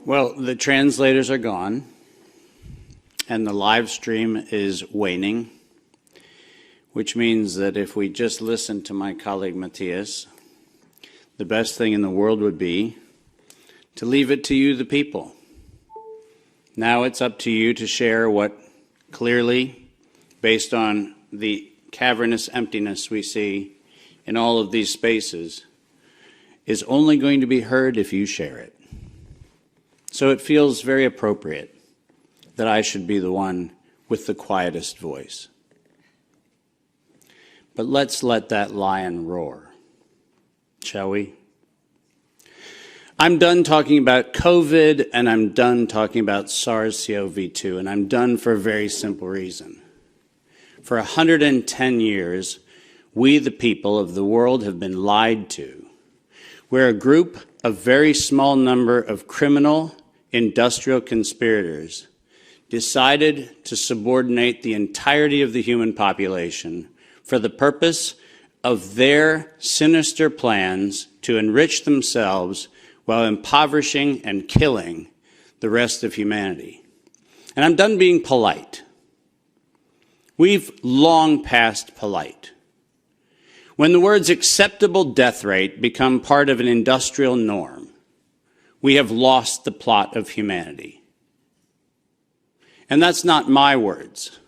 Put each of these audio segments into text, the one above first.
Well, the translators are gone, and the live stream is waning, which means that if we just listen to my colleague Matthias, the best thing in the world would be to leave it to you, the people. Now it's up to you to share what clearly, based on the cavernous emptiness we see in all of these spaces, is only going to be heard if you share it. So it feels very appropriate that I should be the one with the quietest voice. But let's let that lion roar, shall we? I'm done talking about COVID, and I'm done talking about SARS-CoV-2, and I'm done for a very simple reason. For 110 years, we, the people of the world, have been lied to. We're a group, a very small number of criminal, industrial conspirators decided to subordinate the entirety of the human population for the purpose of their sinister plans to enrich themselves while impoverishing and killing the rest of humanity. And I'm done being polite. We've long passed polite. When the words acceptable death rate become part of an industrial norm, we have lost the plot of humanity. And that's not my words.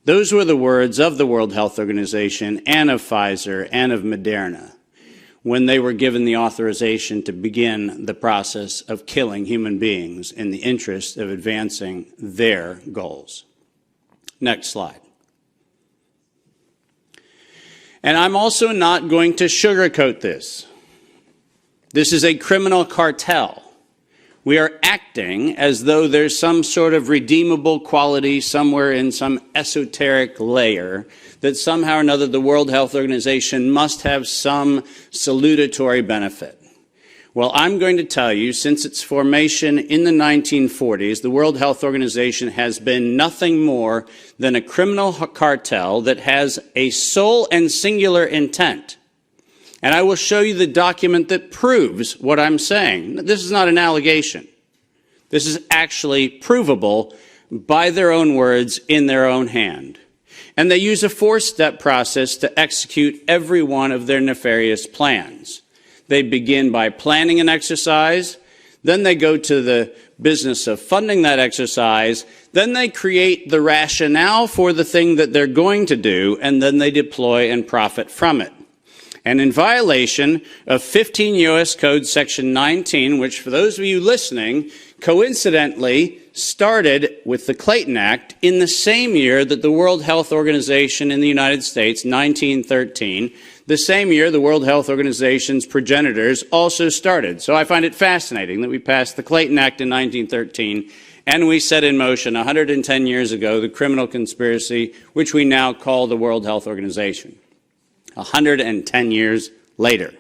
Those were the words of the World Health Organization and of Pfizer and of Moderna when they were given the authorization to begin the process of killing human beings in the interest of advancing their goals. Next slide. And I'm also not going to sugarcoat this. This is a criminal cartel. We are acting as though there's some sort of redeemable quality somewhere in some esoteric layer that somehow or another the World Health Organization must have some salutatory benefit. Well, I'm going to tell you, since its formation in the 1940s, the World Health Organization has been nothing more than a criminal cartel that has a sole and singular intent. And I will show you the document that proves what I'm saying. This is not an allegation. This is actually provable by their own words in their own hand. And they use a four-step process to execute every one of their nefarious plans. They begin by planning an exercise, then they go to the business of funding that exercise, then they create the rationale for the thing that they're going to do, and then they deploy and profit from it. And in violation of 15 U.S. Code Section 19, which for those of you listening, coincidentally started with the Clayton Act in the same year that the World Health Organization in the United States, 1913, the same year the World Health Organization's progenitors also started. So I find it fascinating that we passed the Clayton Act in 1913 and we set in motion 110 years ago the criminal conspiracy which we now call the World Health Organization. 110 years later.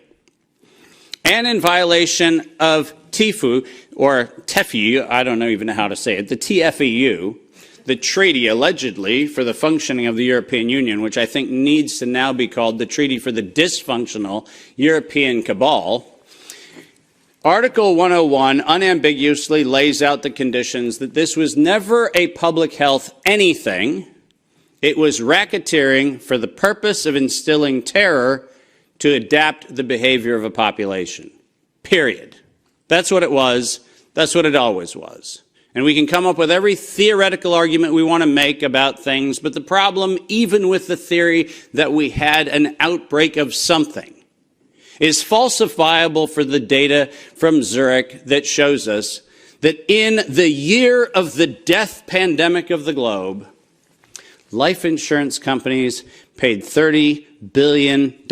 And in violation of TIFU, or TEFU, I don't even know how to say it, the TFEU, the treaty allegedly for the functioning of the European Union, which I think needs to now be called the Treaty for the Dysfunctional European Cabal. Article 101 unambiguously lays out the conditions that this was never a public health anything. It was racketeering for the purpose of instilling terror to adapt the behavior of a population. Period. That's what it was. That's what it always was. And we can come up with every theoretical argument we want to make about things, but the problem, even with the theory that we had an outbreak of something, is falsifiable for the data from Zurich that shows us that in the year of the death pandemic of the globe, life insurance companies paid $30 billion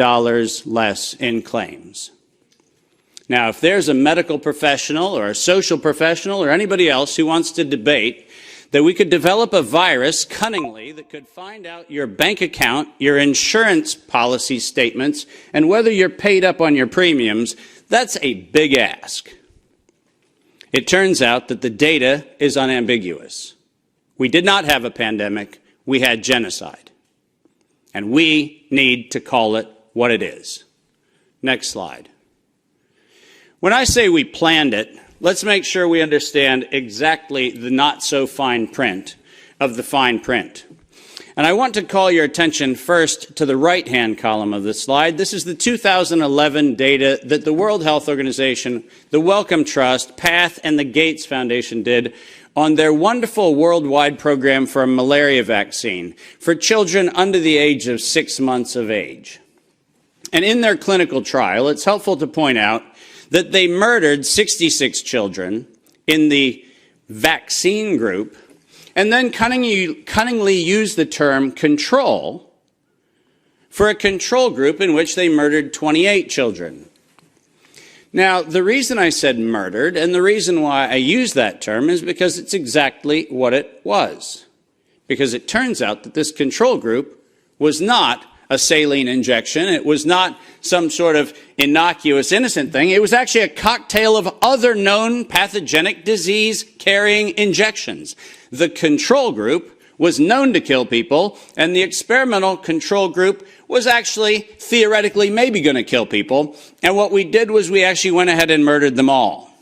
less in claims. Now, if there's a medical professional or a social professional or anybody else who wants to debate that we could develop a virus cunningly that could find out your bank account, your insurance policy statements, and whether you're paid up on your premiums, that's a big ask. It turns out that the data is unambiguous. We did not have a pandemic. We had genocide. And we need to call it what it is. Next slide. When I say we planned it, let's make sure we understand exactly the not-so-fine print of the fine print. And I want to call your attention first to the right-hand column of this slide. This is the 2011 data that the World Health Organization, the Wellcome Trust, PATH, and the Gates Foundation did on their wonderful worldwide program for a malaria vaccine for children under the age of 6 months of age. And in their clinical trial, it's helpful to point out that they murdered 66 children in the vaccine group and then cunningly used the term control for a control group in which they murdered 28 children. Now, the reason I said murdered and the reason why I use that term is because it's exactly what it was. Because it turns out that this control group was not a saline injection. It was not some sort of innocuous, innocent thing. It was actually a cocktail of other known pathogenic disease-carrying injections. The control group was known to kill people, and the experimental control group was actually theoretically maybe going to kill people. And what we did was we actually went ahead and murdered them all.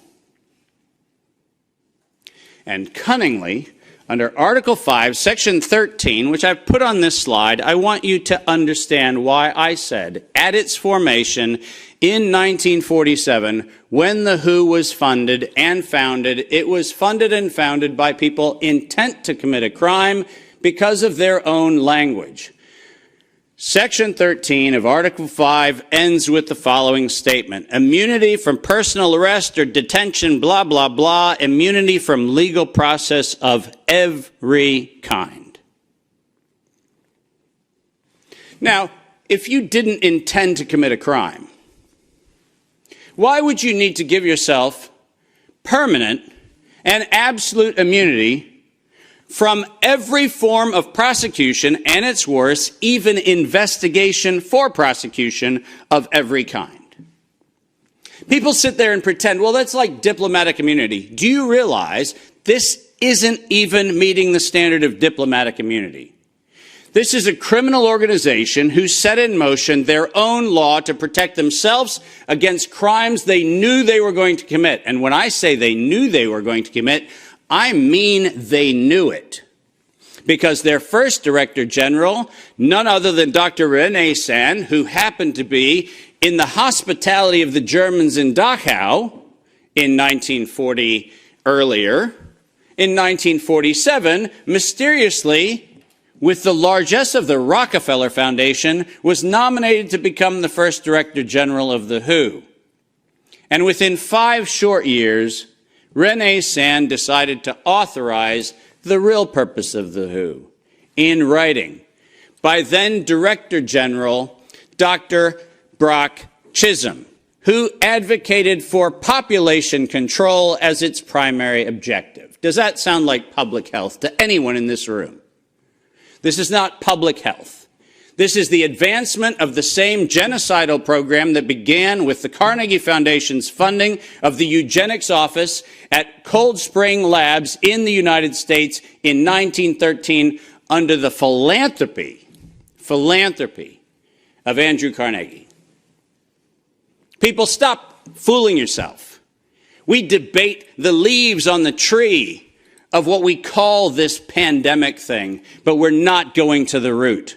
And cunningly, under Article 5, Section 13, which I've put on this slide, I want you to understand why I said, at its formation in 1947, when the WHO was funded and founded, it was funded and founded by people intent to commit a crime because of their own language. Section 13 of Article 5 ends with the following statement: immunity from personal arrest or detention, blah, blah, blah, immunity from legal process of every kind. Now, if you didn't intend to commit a crime, why would you need to give yourself permanent and absolute immunity from every form of prosecution, and it's worse, even investigation for prosecution of every kind? People sit there and pretend, well, that's like diplomatic immunity. Do you realize this isn't even meeting the standard of diplomatic immunity? This is a criminal organization who set in motion their own law to protect themselves against crimes they knew they were going to commit. And when I say they knew they were going to commit, I mean they knew it. Because their first Director General, none other than Dr. René Sand, who happened to be in the hospitality of the Germans in Dachau in 1940 earlier, in 1947, mysteriously, with the largesse of the Rockefeller Foundation, was nominated to become the first Director General of the WHO. And within 5 short years, René Sand decided to authorize the real purpose of the WHO in writing by then Director General Dr. Brock Chisholm, who advocated for population control as its primary objective. Does that sound like public health to anyone in this room? This is not public health. This is the advancement of the same genocidal program that began with the Carnegie Foundation's funding of the eugenics office at Cold Spring Labs in the United States in 1913 under the philanthropy of Andrew Carnegie. People, stop fooling yourself. We debate the leaves on the tree of what we call this pandemic thing, but we're not going to the root.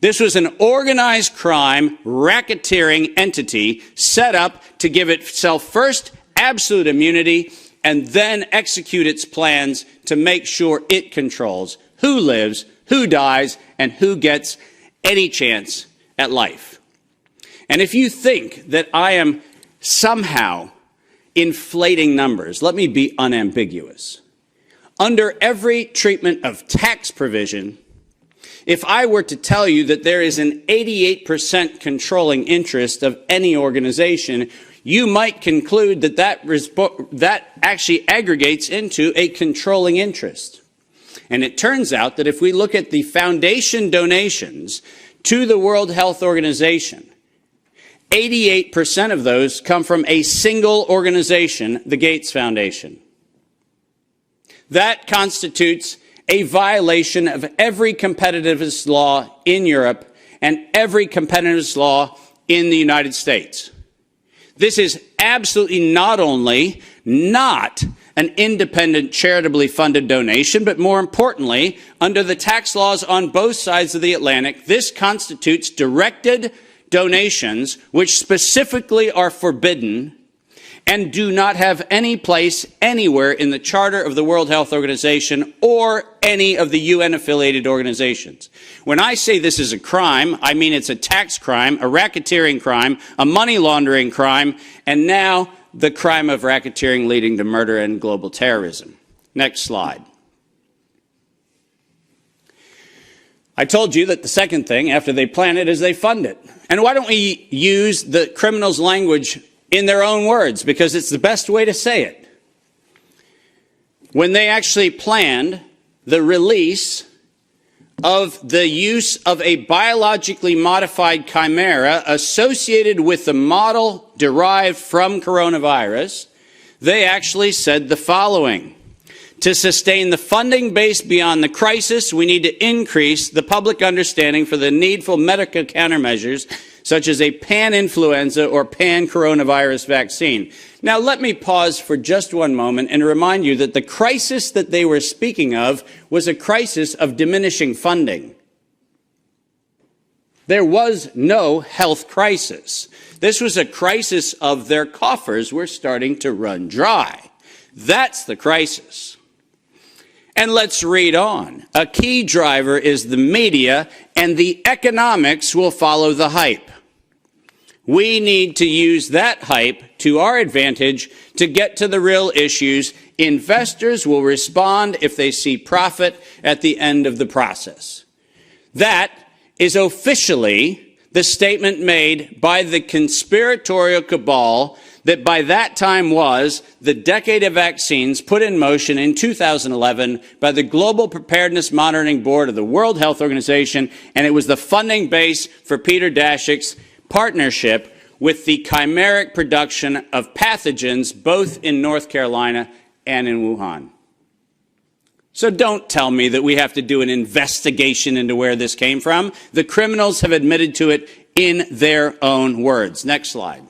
This was an organized crime, racketeering entity set up to give itself first absolute immunity and then execute its plans to make sure it controls who lives, who dies, and who gets any chance at life. And if you think that I am somehow inflating numbers, let me be unambiguous. Under every treatment of tax provision, if I were to tell you that there is an 88% controlling interest of any organization, you might conclude that that actually aggregates into a controlling interest. And it turns out that if we look at the foundation donations to the World Health Organization, 88% of those come from a single organization, the Gates Foundation. That constitutes a violation of every competitivist law in Europe and every competitivist law in the United States. This is absolutely not only not an independent, charitably funded donation, but more importantly, under the tax laws on both sides of the Atlantic, this constitutes directed donations which specifically are forbidden and do not have any place anywhere in the Charter of the World Health Organization or any of the UN-affiliated organizations. When I say this is a crime, I mean it's a tax crime, a racketeering crime, a money laundering crime, and now the crime of racketeering leading to murder and global terrorism. Next slide. I told you that the second thing after they plan it is they fund it. And why don't we use the criminals' language in their own words, because it's the best way to say it. When they actually planned the release of the use of a biologically modified chimera associated with the model derived from coronavirus, they actually said the following: to sustain the funding base beyond the crisis, we need to increase the public understanding for the needful medical countermeasures such as a pan-influenza or pan-coronavirus vaccine. Now, let me pause for just one moment and remind you that the crisis that they were speaking of was a crisis of diminishing funding. There was no health crisis. This was a crisis of their coffers were starting to run dry. That's the crisis. And let's read on. A key driver is the media, and the economics will follow the hype. We need to use that hype to our advantage to get to the real issues. Investors will respond if they see profit at the end of the process. That is officially the statement made by the conspiratorial cabal that by that time was the decade of vaccines put in motion in 2011 by the Global Preparedness Monitoring Board of the World Health Organization, and it was the funding base for Peter Daszak's partnership with the chimeric production of pathogens both in North Carolina and in Wuhan. So don't tell me that we have to do an investigation into where this came from. The criminals have admitted to it in their own words. Next slide.